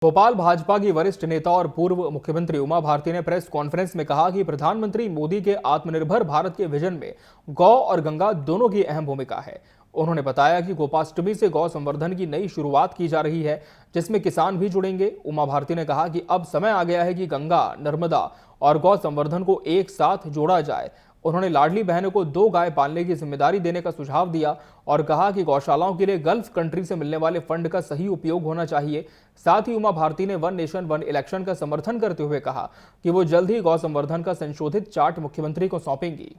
भोपाल भाजपा की वरिष्ठ नेता और पूर्व मुख्यमंत्री उमा भारती ने प्रेस कॉन्फ्रेंस में कहा कि प्रधानमंत्री मोदी के आत्मनिर्भर भारत के विजन में गौ और गंगा दोनों की अहम भूमिका है। उन्होंने बताया कि गोपाष्टमी से गौ संवर्धन की नई शुरुआत की जा रही है, जिसमें किसान भी जुड़ेंगे। उमा भारती ने कहा कि अब समय आ गया है कि गंगा, नर्मदा और गौ संवर्धन को एक साथ जोड़ा जाए। उन्होंने लाडली बहनों को 2 गाय पालने की जिम्मेदारी देने का सुझाव दिया और कहा कि गौशालाओं के लिए गल्फ कंट्री से मिलने वाले फंड का सही उपयोग होना चाहिए। साथ ही उमा भारती ने वन नेशन वन इलेक्शन का समर्थन करते हुए कहा कि वो जल्द ही गौ संवर्धन का संशोधित चार्ट मुख्यमंत्री को सौंपेंगी।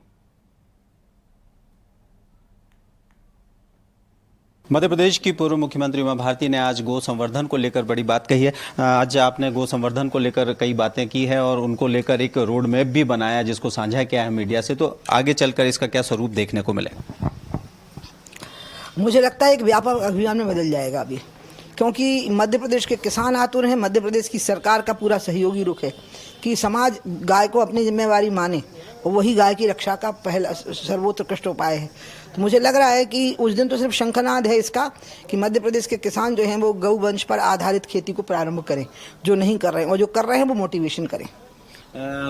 मध्य प्रदेश की पूर्व मुख्यमंत्री उमा भारती ने आज गौ संवर्धन को लेकर बड़ी बात कही है। आज आपने गौ संवर्धन को लेकर कई बातें की है और उनको लेकर एक रोड मैप भी बनाया जिसको साझा किया है मीडिया से। तो आगे चलकर इसका क्या स्वरूप देखने को मिलेगा? मुझे लगता है एक व्यापक अभियान में बदल जाएगा अभी, क्योंकि मध्य प्रदेश के किसान आतुर हैं। मध्य प्रदेश की सरकार का पूरा सहयोगी रुख है कि समाज गाय को अपनी जिम्मेवारी माने और वही गाय की रक्षा का पहला सर्वोत्कृष्ट उपाय है। तो मुझे लग रहा है कि उस दिन तो सिर्फ शंखनाद है इसका कि मध्य प्रदेश के किसान जो हैं वो गौ वंश पर आधारित खेती को प्रारंभ करें, जो नहीं कर रहे हैं, और जो कर रहे हैं वो मोटिवेशन करें।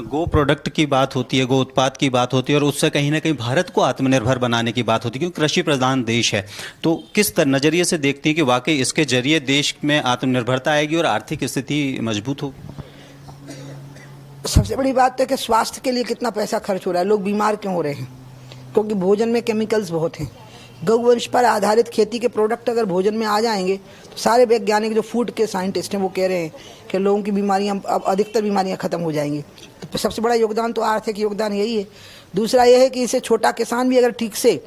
गो प्रोडक्ट की बात होती है, गो उत्पाद की बात होती है और उससे कहीं ना कहीं भारत को आत्मनिर्भर बनाने की बात होती है, क्योंकि कृषि प्रधान देश है। तो किस नजरिए से देखती है कि वाकई इसके जरिए देश में आत्मनिर्भरता आएगी और आर्थिक स्थिति मजबूत होगी? सबसे बड़ी बात है कि स्वास्थ्य के लिए कितना पैसा खर्च हो रहा है, लोग बीमार क्यों हो रहे हैं? क्योंकि भोजन में केमिकल्स बहुत हैं। गौवंश पर आधारित खेती के प्रोडक्ट अगर भोजन में आ जाएंगे तो सारे वैज्ञानिक जो फूड के साइंटिस्ट हैं वो कह रहे हैं कि लोगों की बीमारियां, अब अधिकतर बीमारियां खत्म हो जाएंगी। तो सबसे बड़ा योगदान तो आर्थिक योगदान यही है। दूसरा यह है कि इसे छोटा किसान भी अगर ठीक से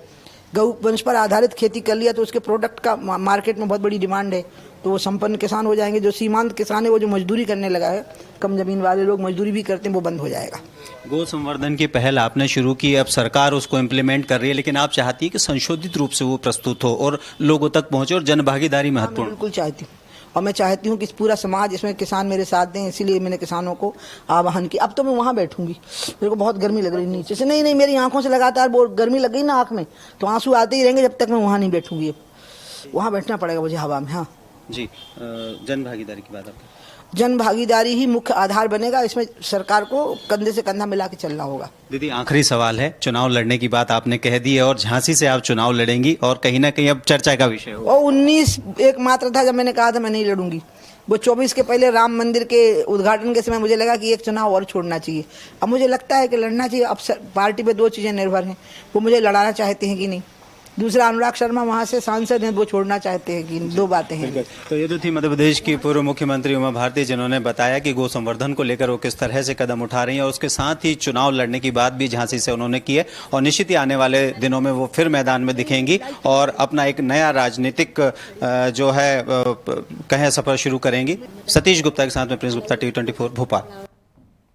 गौवंश पर आधारित खेती कर लिया तो उसके प्रोडक्ट का मार्केट में बहुत बड़ी डिमांड है, तो वो संपन्न किसान हो जाएंगे। जो सीमांत किसान है वो जो मजदूरी करने लगा है, कम जमीन वाले लोग मजदूरी भी करते हैं, वो बंद हो जाएगा। गौ संवर्धन की पहल आपने शुरू की, अब सरकार उसको इम्प्लीमेंट कर रही है, लेकिन आप चाहती है कि संशोधित रूप से वो प्रस्तुत हो और लोगों तक पहुंचे और जनभागीदारी महत्वपूर्ण। बिल्कुल चाहती हूँ और मैं चाहती हूँ कि पूरा समाज, इसमें किसान मेरे साथ दें, इसीलिए मैंने किसानों को आह्वान किया। अब तो मैं वहाँ बैठूंगी, मेरे को बहुत गर्मी लग रही नीचे से। नहीं, मेरी आंखों से लगातार वो गर्मी लग गई ना आँख में, तो आंसू आते ही रहेंगे जब तक मैं वहाँ नहीं बैठूंगी। अब वहाँ बैठना पड़ेगा मुझे हवा में। हाँ जी, जन भागीदारी की बात आपकी। जन भागीदारी ही मुख्य आधार बनेगा, इसमें सरकार को कंधे से कंधा मिला के चलना होगा। दीदी, आखिरी सवाल है, चुनाव लड़ने की बात आपने कह दी है और झांसी से आप चुनाव लड़ेंगी और कहीं ना कहीं अब चर्चा का विषय हो। और 19 एक मात्र था जब मैंने कहा था मैं नहीं लड़ूंगी। वो 24 के पहले राम मंदिर के उद्घाटन के समय मुझे लगा कि एक चुनाव और छोड़ना चाहिए। अब मुझे लगता है कि लड़ना चाहिए। अब पार्टी पे 2 चीज़ें निर्भर हैं, वो मुझे लड़ाना चाहते हैं कि नहीं। दूसरा, अनुराग शर्मा वहाँ से सांसद हैं, वो छोड़ना चाहते हैं कि 2 बातें हैं। तो ये तो थी मध्य प्रदेश की पूर्व मुख्यमंत्री उमा भारती, जिन्होंने बताया कि गौ संवर्धन को लेकर वो किस तरह से कदम उठा रही हैं और उसके साथ ही चुनाव लड़ने की बात भी झांसी से उन्होंने की है और निश्चित ही आने वाले दिनों में वो फिर मैदान में दिखेंगी और अपना एक नया राजनीतिक जो है कहें सफर शुरू करेंगी। सतीश गुप्ता के साथ में प्रिंस गुप्ता, TV24 भोपाल।